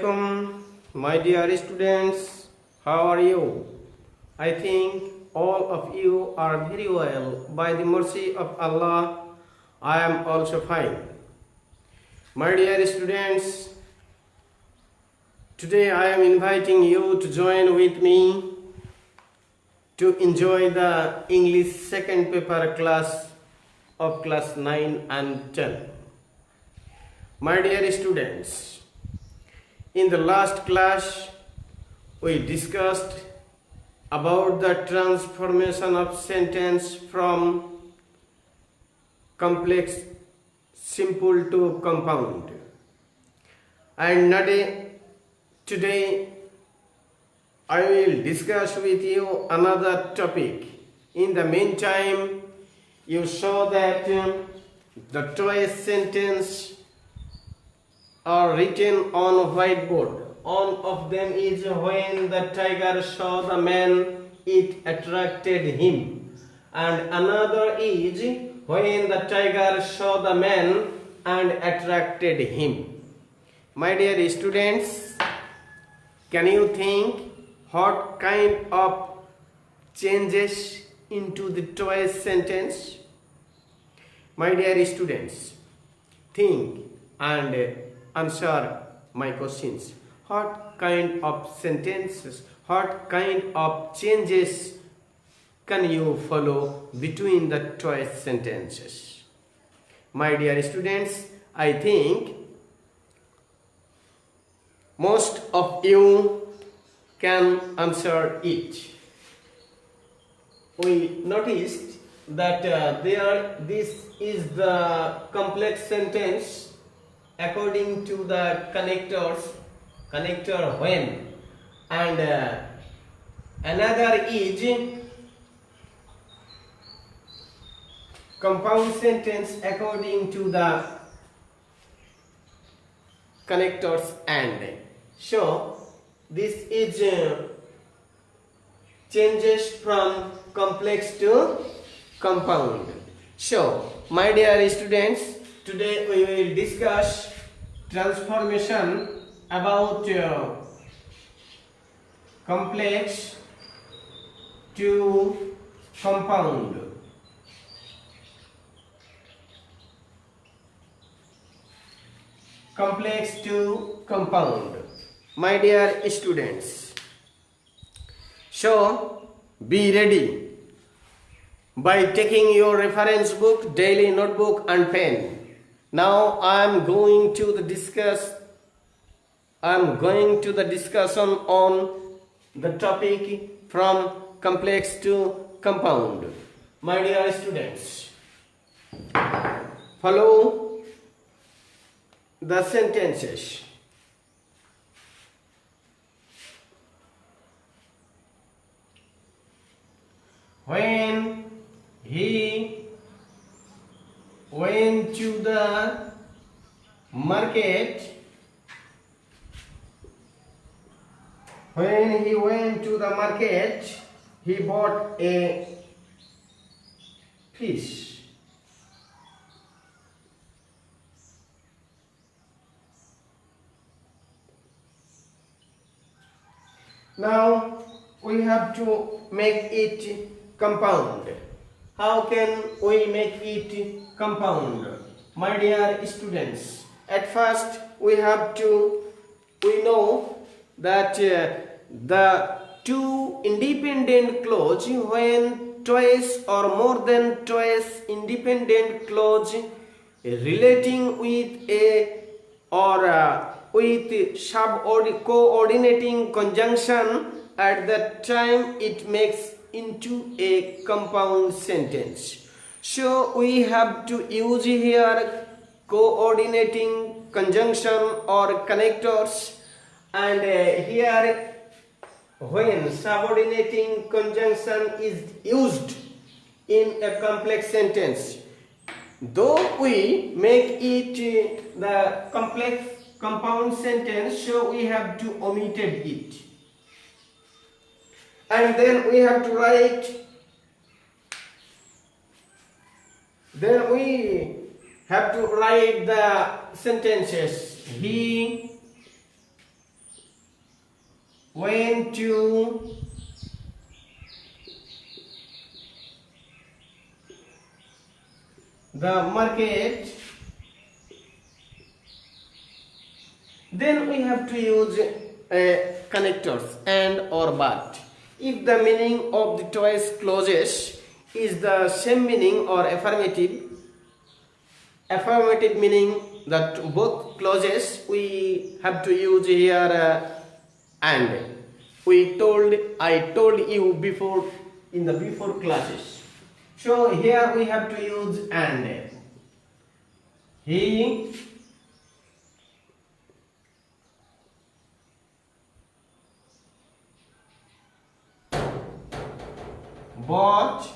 alaikum, my dear students. How are you? I think all of you are very well. By the mercy of Allah, I am also fine. My dear students, today I am inviting you to join with me to enjoy the English second paper class of class 9 and 10. My dear students, in the last class we discussed about the transformation of sentence from complex simple to compound, and today I will discuss with you another topic. In the meantime, you saw that the choice sentence are written on whiteboard. One of them is when the tiger saw the man, it attracted him. And another is when the tiger saw the man and attracted him. My dear students, can you think what kind of changes into the choice sentence? My dear students, think and answer my questions. What kind of sentences, what kind of changes can you follow between the choice sentences? My dear students, I think most of you can answer it. We noticed that this is the complex sentence according to the connector when, and another is compound sentence according to the connectors and. So this is changes from complex to compound. So my dear students, today we will discuss transformation about complex to compound. Complex to compound. My dear students, so be ready by taking your reference book, daily notebook and pen. Now I am going to the discussion on the topic from complex to compound. My dear students, follow the sentences. When he went to the market, he bought a fish. Now we have to make it compound. How can we make it compound? My dear students, at first we know that the two independent clause, when twice or more than twice independent clause relating with a or with coordinating conjunction, at that time it makes into a compound sentence. So we have to use here coordinating conjunction or connectors, and here when subordinating conjunction is used in a complex sentence, though we make it the complex compound sentence, so we have to omit it. And then we have to write the sentences. He went to the market, then we have to use connectors and or but. If the meaning of the twice clauses is the same meaning or affirmative meaning that both clauses, we have to use here and. I told you before in the before classes. So here we have to use and. He bought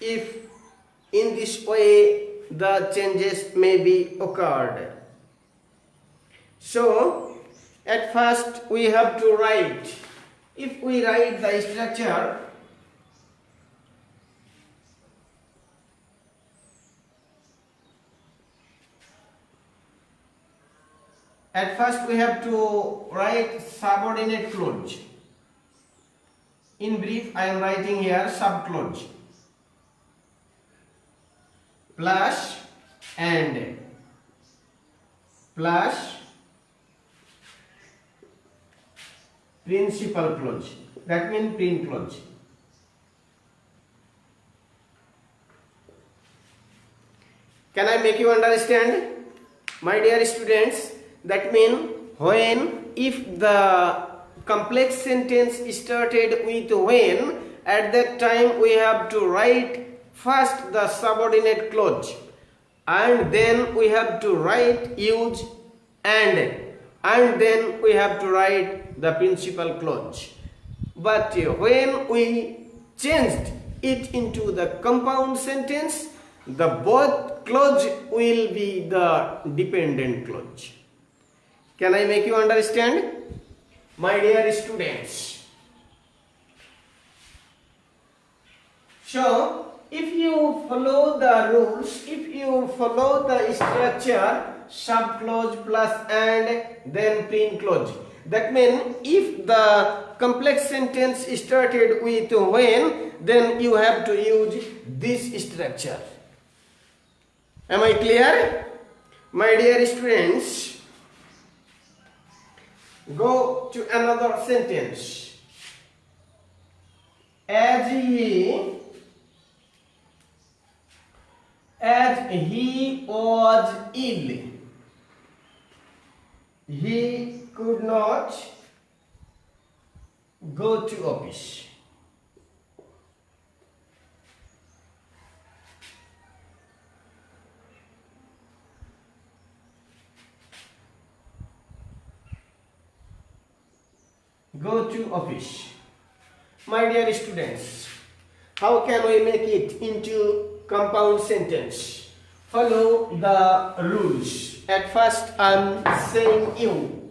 if in this way the changes may be occurred. So at first we have to write. If we write the structure, at first we have to write subordinate clause. In brief, I am writing here subclause plus and plus principal clause. That means prin clause. Can I make you understand, my dear students? That means if the complex sentence started with when, at that time we have to write first the subordinate clause and then we have to use and then we have to write the principal clause. But when we changed it into the compound sentence, the both clause will be the dependent clause. Can I make you understand, my dear students? So if you follow the rules, if you follow the structure, subclause plus and then prin clause, that means if the complex sentence started with when, then you have to use this structure. Am I clear, my dear students? Go to another sentence. As he was ill, he could not go to office. Go to office. My dear students, how can we make it into compound sentence? Follow the rules. At first I am saying you.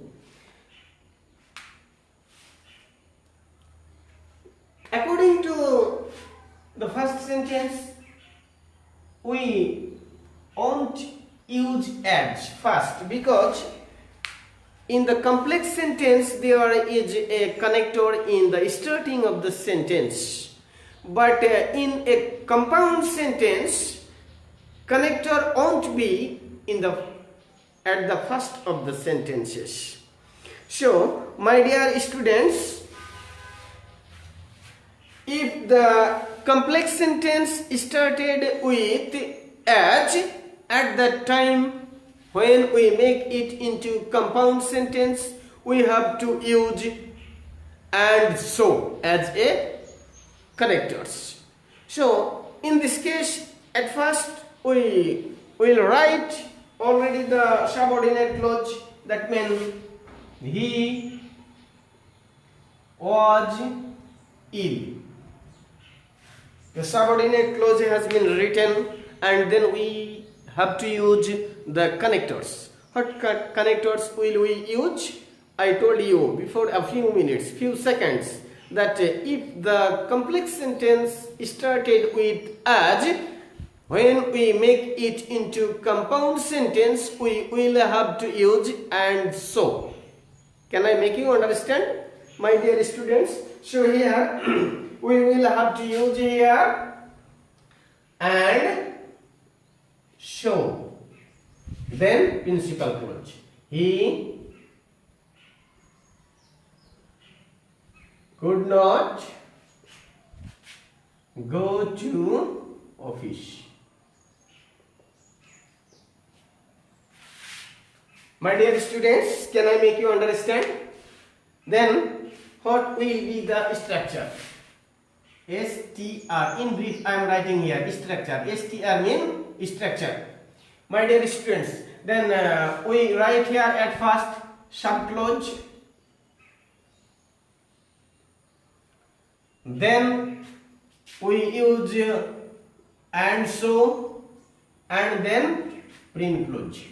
According to the first sentence, we won't use as first because in the complex sentence there is a connector in the starting of the sentence, but in a compound sentence connector won't be at the first of the sentences. So my dear students, if the complex sentence started with as, at that time when we make it into compound sentence, we have to use and so as a connectors. So in this case, at first we will write already the subordinate clause. That means he was ill. The subordinate clause has been written and then we have to use the connectors. What connectors will we use? I told you before a few minutes, few seconds, that if the complex sentence started with as, when we make it into compound sentence, we will have to use and so. Can I make you understand, my dear students? So here we will have to use here and so. Then principal clause. He could not go to office. My dear students, can I make you understand? Then what will be the structure? STR. In brief, I am writing here structure. STR means structure. My dear students, then we write here at first subclause. Then we use and so, and then prim clause.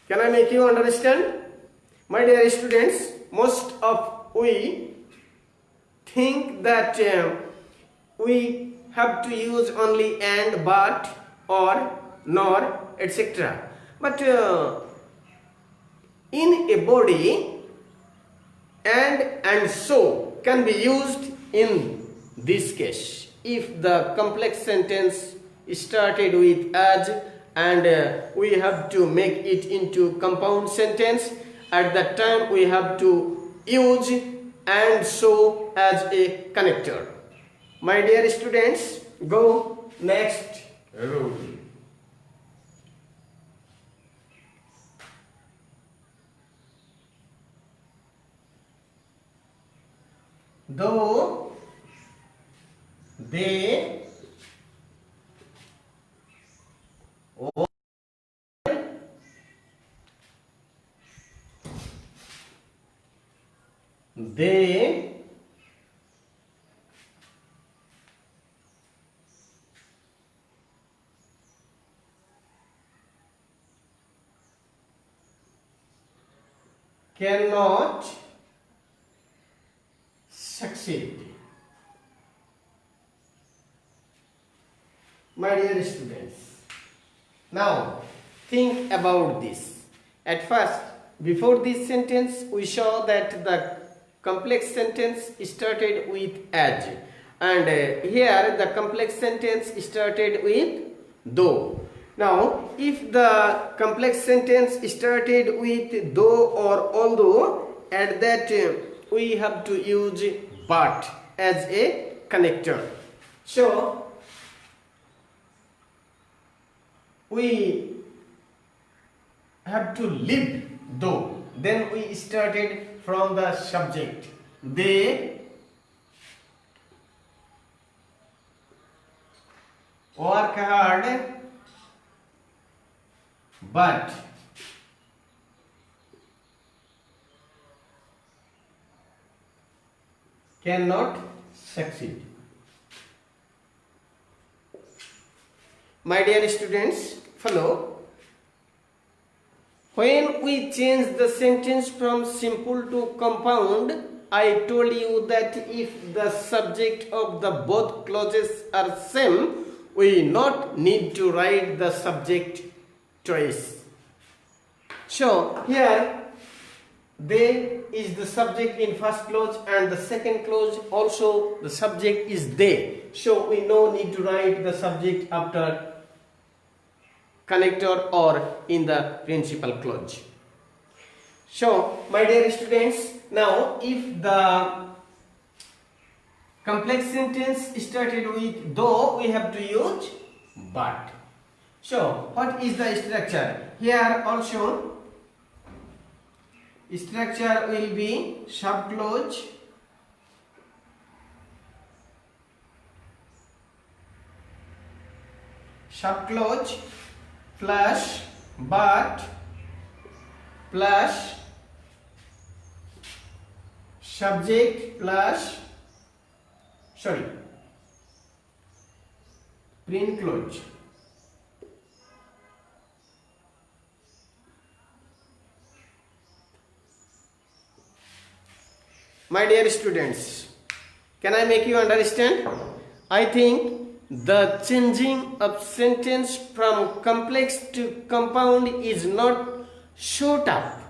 Can I make you understand? My dear students, most of we think that we have to use only and, but, or, nor, etc. But in a body, and so can be used in this case. If the complex sentence started with as and we have to make it into compound sentence, at that time we have to use and so as a connector. My dear students, go next rule. Though they cannot succeed. My dear students, now think about this. At first, before this sentence, we saw that the complex sentence started with as, and here the complex sentence started with though. Now, if the complex sentence started with though or although, at that we have to use but as a connector. So, we have to leave though. Then we started from the subject. They work hard but cannot succeed. My dear students, follow. When we change the sentence from simple to compound, I told you that if the subject of the both clauses are same, we not need to write the subject twice. So here they is the subject in first clause and the second clause also the subject is they. So we no need to write the subject after connector or in the principal clause. So my dear students, now if the complex sentence started with though, we have to use but. So what is the structure? Here also structure will be subclause, plus but plus subject plus prim clause. My dear students, can I make you understand? I think the changing of sentence from complex to compound is not so tough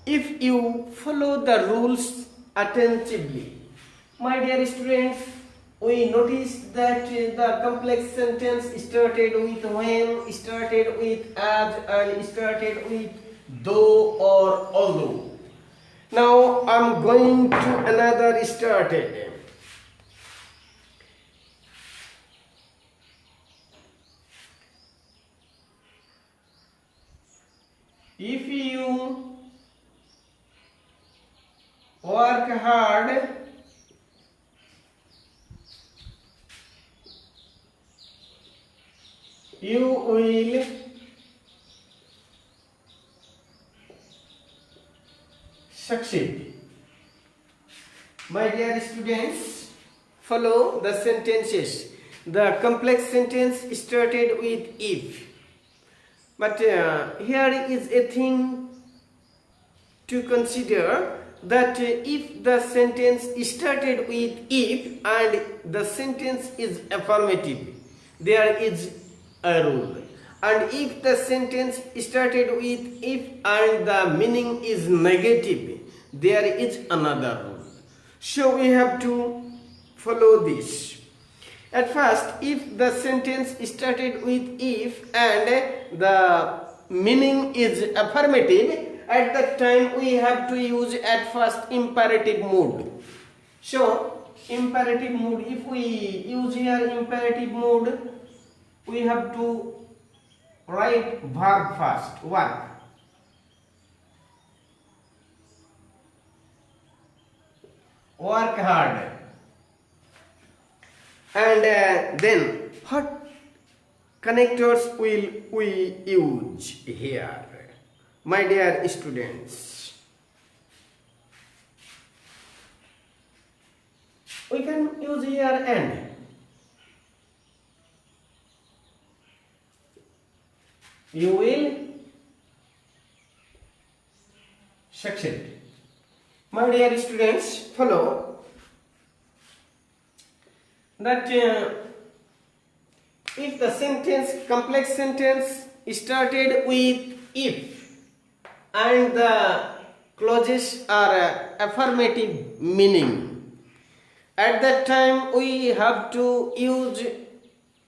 if you follow the rules attentively. My dear students, we noticed that the complex sentence started with when, started with as, and started with though or although. Now I'm going to another started. If you work hard, you will succeed. My dear students, follow the sentences. The complex sentence started with if. But here is a thing to consider, that if the sentence started with if and the sentence is affirmative, there is a rule. And if the sentence started with if and the meaning is negative, there is another rule. So we have to follow this. At first, if the sentence started with if and the meaning is affirmative, at that time we have to use at first imperative mood. So, imperative mood, if we use here imperative mood, we have to write verb first, work. Work hard. And then what connectors will we use here? My dear students, we can use here and. You will succeed. My dear students, follow that if the sentence, complex sentence started with if and the clauses are affirmative meaning, at that time we have to use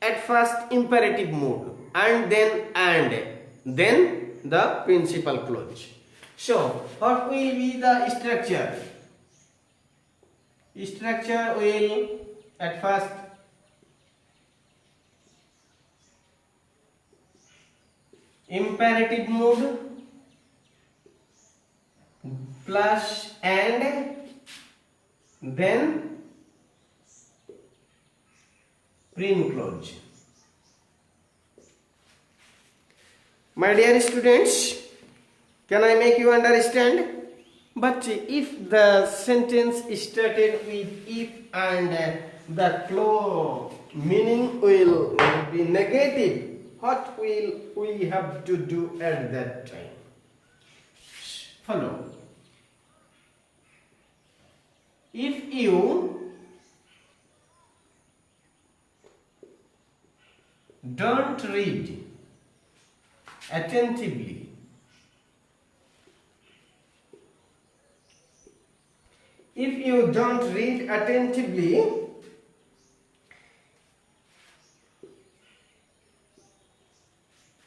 at first imperative mood and then the principal clause. So what will be the structure? Structure will at first imperative mood plus and then prin clause. My dear students, can I make you understand? But if the sentence started with if and the clause meaning will be negative, what will we have to do at that time? Follow. If you don't read attentively, if you don't read attentively,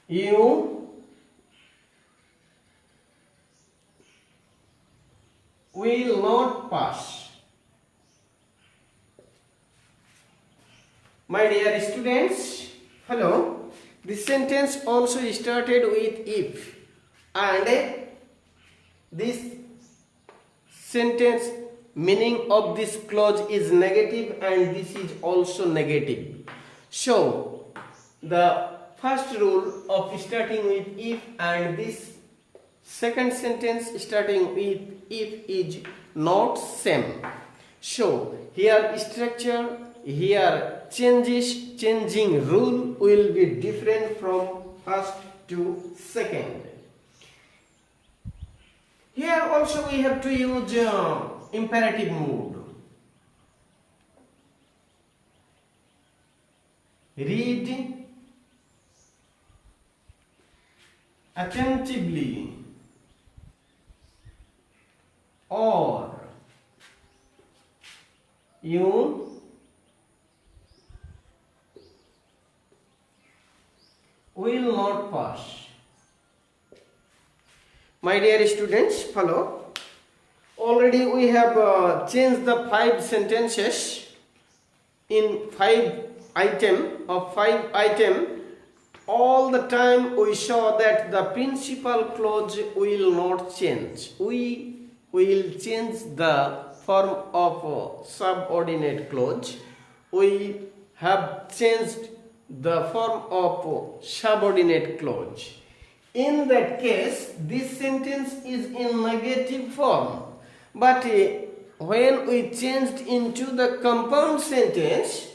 you will not pass. My dear students, hello. This sentence also started with if and this sentence meaning of this clause is negative and this is also negative. So the first rule of starting with if and this second sentence starting with if is not same. So here structure, here changing rule will be different from first to second. Here also we have to use imperative mood. Read attentively, or you will not pass. My dear students, follow. Already we have changed the 5 sentences in 5 item. All the time we saw that the principal clause will not change. We will change the form of subordinate clause. We have changed the form of subordinate clause. In that case, this sentence is in negative form. But when we changed into the compound sentence,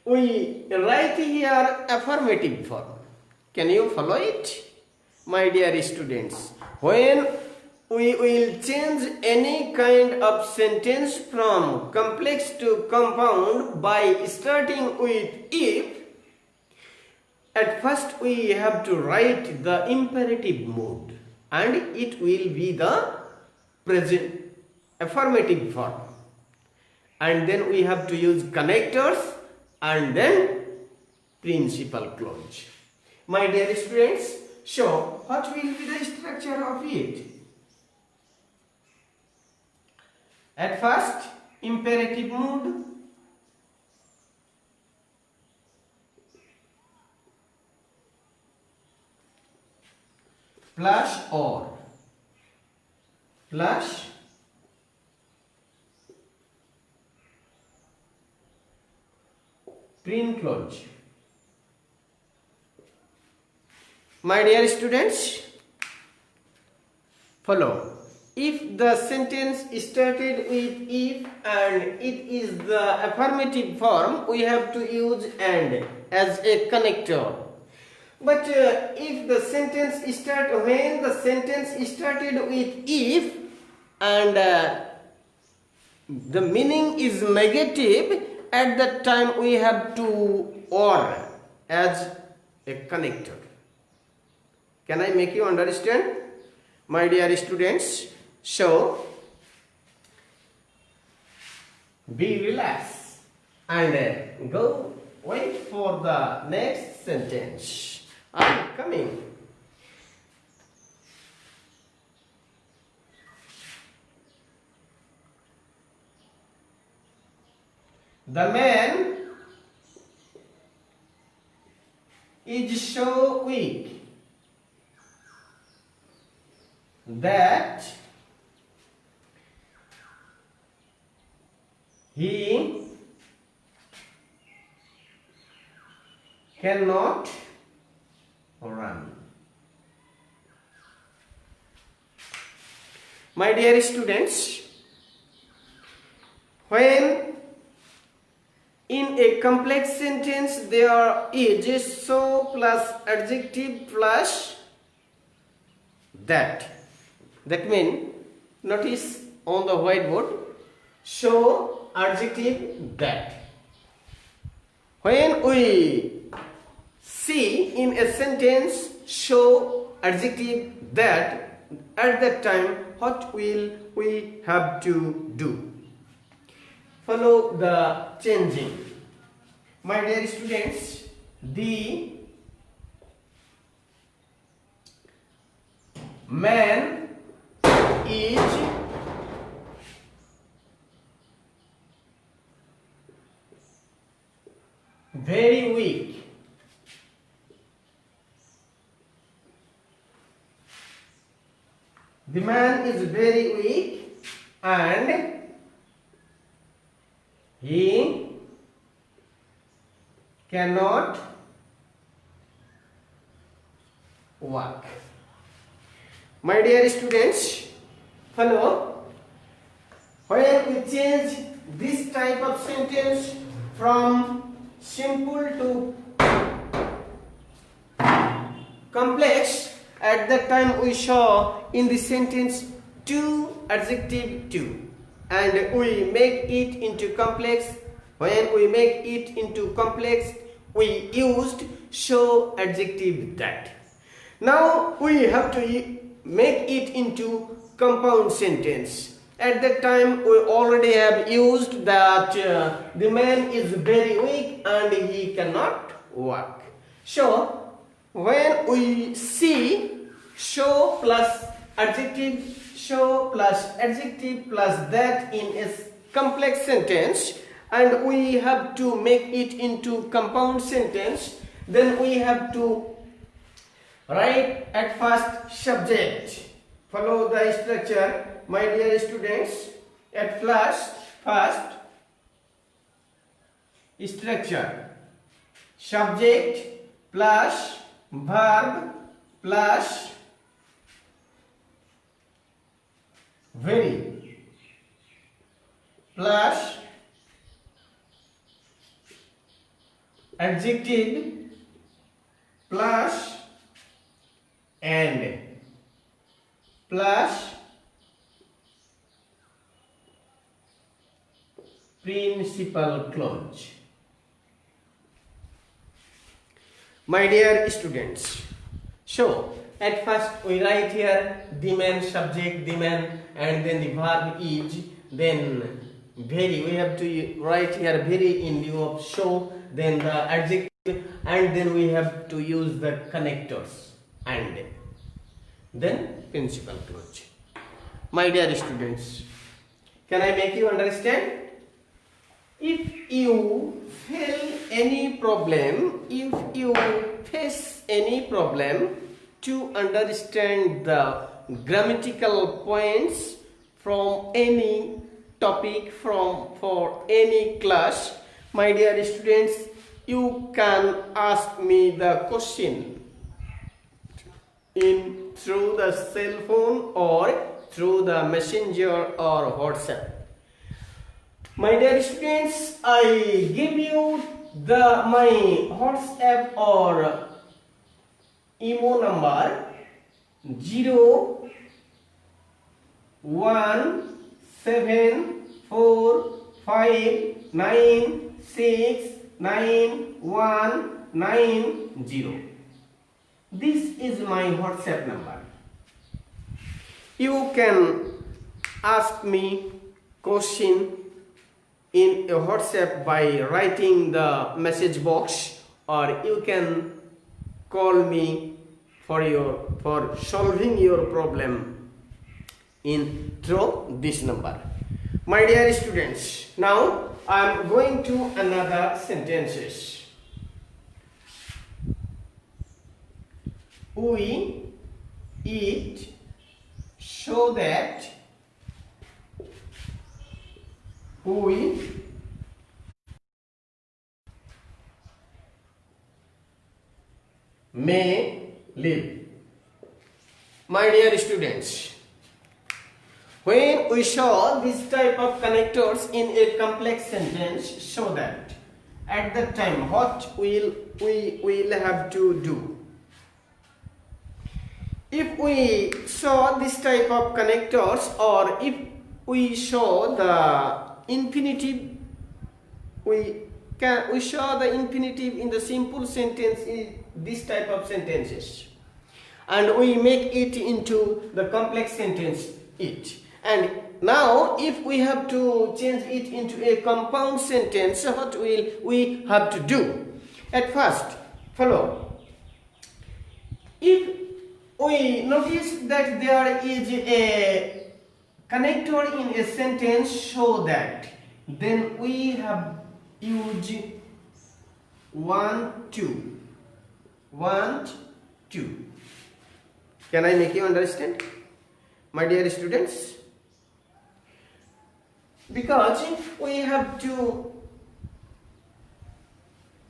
we write here affirmative form. Can you follow it? My dear students, when we will change any kind of sentence from complex to compound by starting with if, at first we have to write the imperative mood and it will be the present affirmative form. And then we have to use connectors and then principal clause. My dear students, so what will be the structure of it? At first, imperative mood, plus or, plus prim clause. My dear students, follow. If the sentence started with if and it is the affirmative form, we have to use and as a connector. But if the sentence when the sentence started with if and the meaning is negative, at that time we have to or as a connector. Can I make you understand? My dear students, so be relaxed and go wait for the next sentence. I'm coming. The man is so weak that he cannot run. My dear students, when in a complex sentence there is so plus adjective plus that. That means, notice on the whiteboard, so adjective that. When we see in a sentence show adjective that, at that time what will we have to do? Follow the changing. My dear students, the man is very weak. The man is very weak and he cannot walk. My dear students, follow. When we change this type of sentence from simple to complex, at that time we saw in the sentence to adjective to. and we make it into complex. When we make it into complex, we used show adjective that. Now we have to make it into compound sentence. At that time we already have used that the man is very weak and he cannot walk. So when we see show plus adjective plus that in a complex sentence, and we have to make it into compound sentence, then we have to write at first subject. Follow the structure, my dear students. At first structure, subject plus verb plus very plus adjective plus and plus principal clause. My dear students, so at first we write here the man, subject the man, and then the verb is, then very, we have to write here very in lieu of show, then the adjective, and then we have to use the connectors, and then principal clause. My dear students, can I make you understand? If you face any problem to understand the grammatical points from any topic for any class, my dear students, you can ask me the question through the cell phone or through the messenger or WhatsApp. My dear students, I give you my WhatsApp or email number 01745969190. This is my WhatsApp number. You can ask me question in a WhatsApp by writing the message box, or you can call me for solving your problem through this number. My dear students, now I am going to another sentences. We eat so that we may live. My dear students, when we show this type of connectors in a complex sentence, so that at that time what we will have to do? If we show this type of connectors, or if we show the infinitive, we show the infinitive in the simple sentence in this type of sentences, and we make it into the complex sentence it. And now if we have to change it into a compound sentence, what will we have to do? At first, follow. If we notice that there is a connector in a sentence, so that, then we have used want to. Can I make you understand, my dear students? Because we have to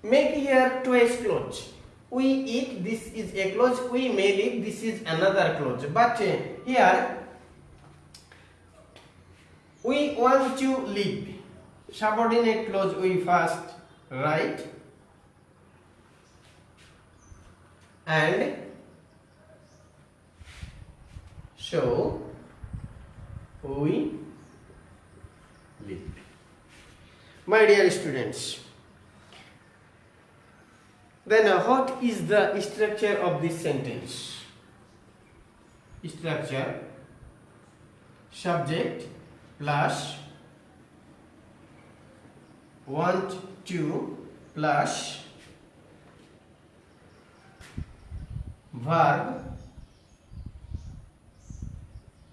make here twice clause. We eat, this is a clause. We may live, this is another clause. But here we want to live, subordinate clause we first write, and so we My dear students, then what is the structure of this sentence? Structure: subject plus want to plus verb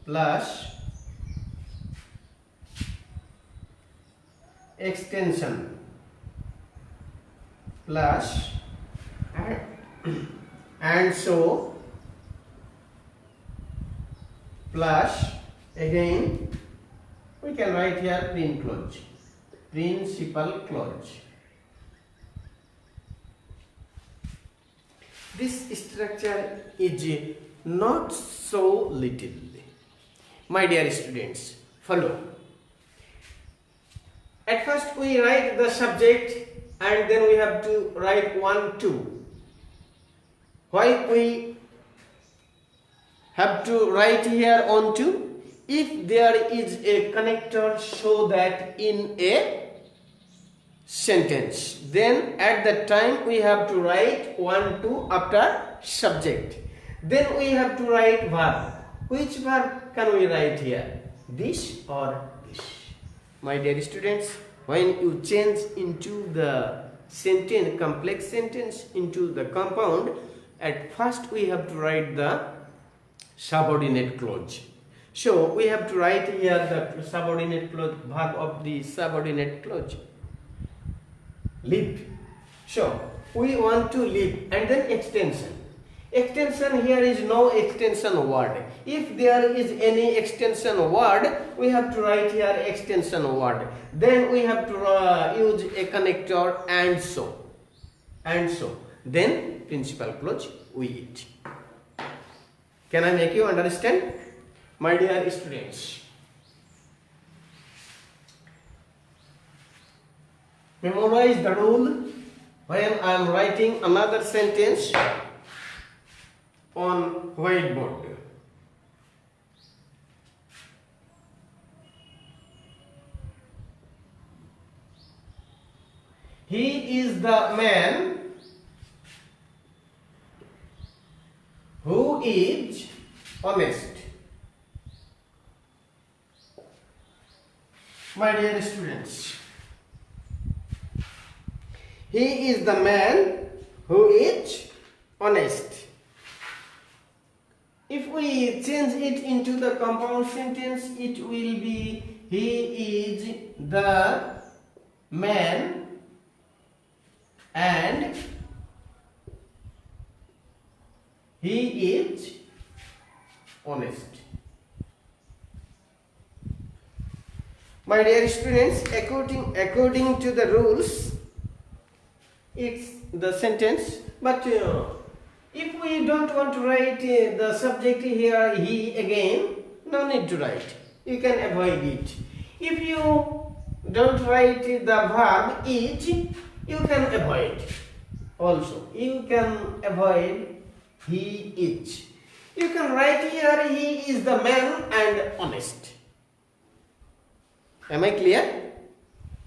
plus extension plus and so plus again we can write here principal clause. This structure is not so little. My dear students, follow. At first we write the subject and then we have to write 1, 2. Why we have to write here on 2? If there is a connector so that in a sentence, then at that time we have to write 1, 2 after subject. Then we have to write verb. Which verb can we write here? This or this? My dear students, when you change into the sentence, complex sentence into the compound, at first we have to write the subordinate clause. So we have to write here the subordinate clause, verb of the subordinate clause. Leave. So we want to leave, and then extension. Extension, here is no extension word. If there is any extension word, we have to write here extension word. Then we have to use a connector and so. And so. Then principal clause with. Can I make you understand? My dear students, memorize the rule when I am writing another sentence on whiteboard. He is the man who is honest. My dear students, he is the man who is honest. If we change it into the compound sentence, it will be he is the man and he is honest. My dear students, according to the rules, it's the sentence, but if we don't want to write the subject here, he again, no need to write. You can avoid it. If you don't write the verb it, you can avoid. Also, you can avoid he is. You can write here he is the man and honest. Am I clear?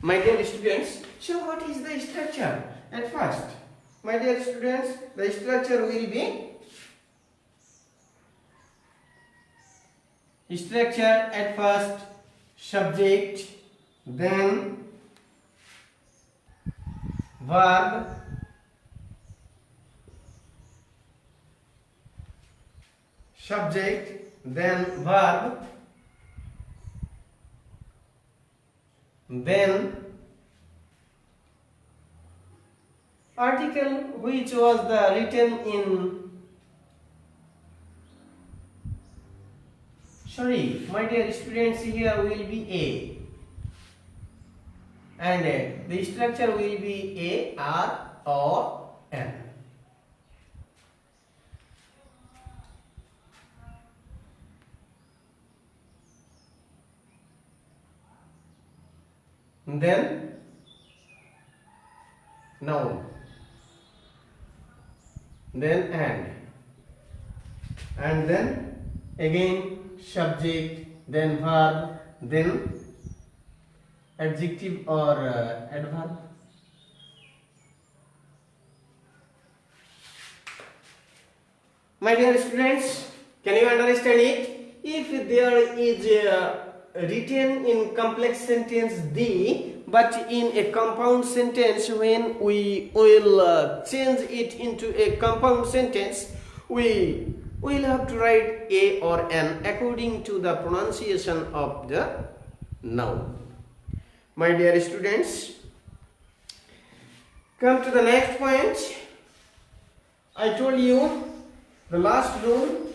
My dear students, so what is the structure at first? My dear students, the structure will be structure at first subject, then verb, subject, then verb, then article which was written in, sorry, my dear students, here will be A, and the structure will be A, R or N. Then noun, then and then again subject, then verb, then adjective or adverb? My dear students, can you understand it? If there is written in complex sentence the, but in a compound sentence, when we will change it into a compound sentence, we will have to write a or an according to the pronunciation of the noun. My dear students, come to the next point. I told you the last rule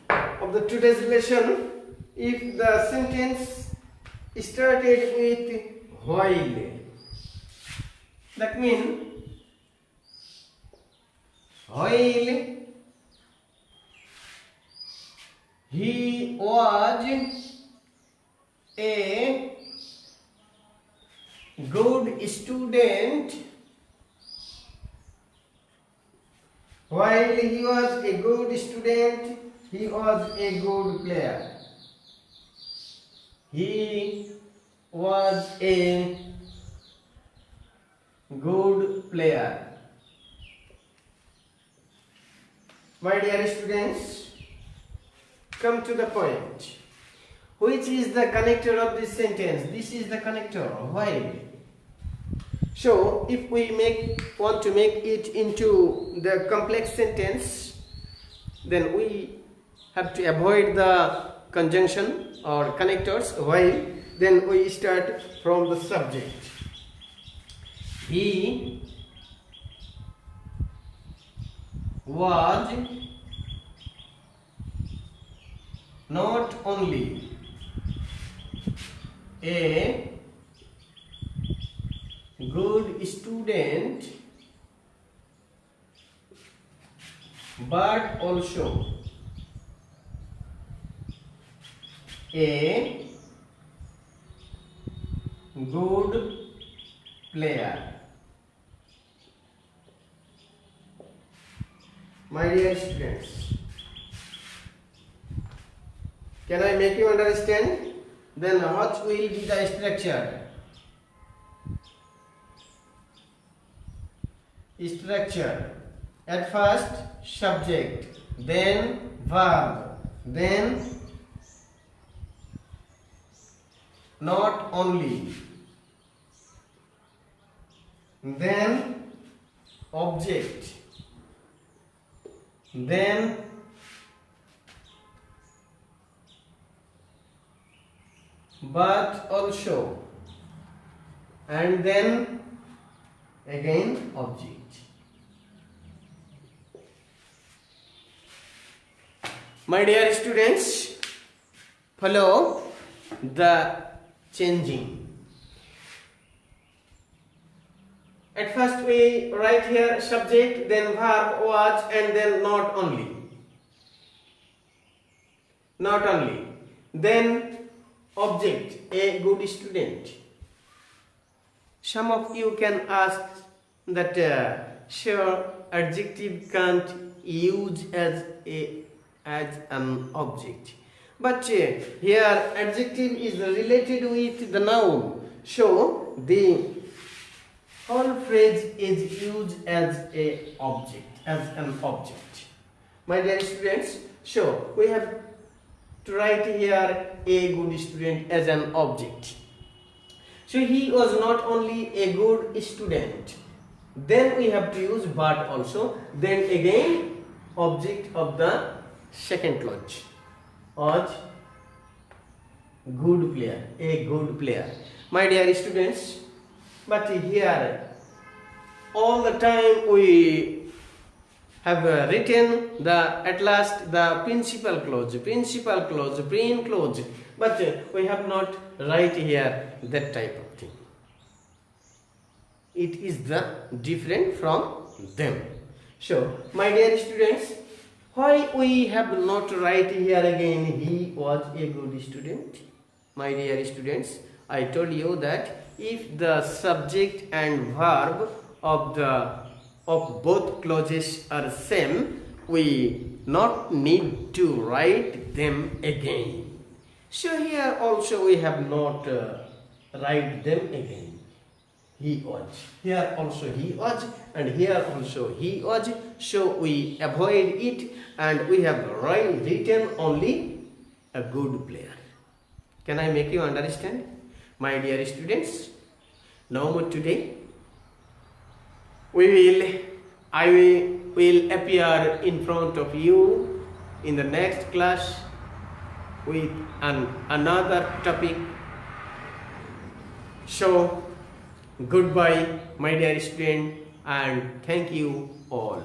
of the today's lesson. If the sentence started with while, that means while he was a good student, while he was a good student, he was a good player. He was a good player. My dear students, come to the point. Which is the connector of this sentence? This is the connector. While. So, if we want to make it into the complex sentence, then we have to avoid the conjunction or connectors while. Then we start from the subject. He was not only a good student but also a good player. My dear students, can I make you understand? Then what will be the structure? Structure. At first subject, then verb, then not only, then object, then but also, and then again object. My dear students, follow the changing. At first we write here subject, then verb, was, and then not only. Not only. Then object, a good student. Some of you can ask that sure, adjective can't use as an object. But here adjective is related with the noun. So the whole phrase is used as an object. My dear students, so we have to write here a good student as an object. So he was not only a good student, then we have to use but also, then again object of the second clause was good player, a good player. My dear students, but here all the time we have written at last the principal clause, preen clause, but we have not write here that type of thing. It is the different from them. So, my dear students, why we have not write here again he was a good student? My dear students, I told you that if the subject and verb of both clauses are same, we not need to write them again. So here also we have not write them again. He was. Here also he was, and here also he was. So we avoid it, and we have written only a good player. Can I make you understand, my dear students? Now today I will appear in front of you in the next class with another topic. So goodbye, my dear student, and thank you all.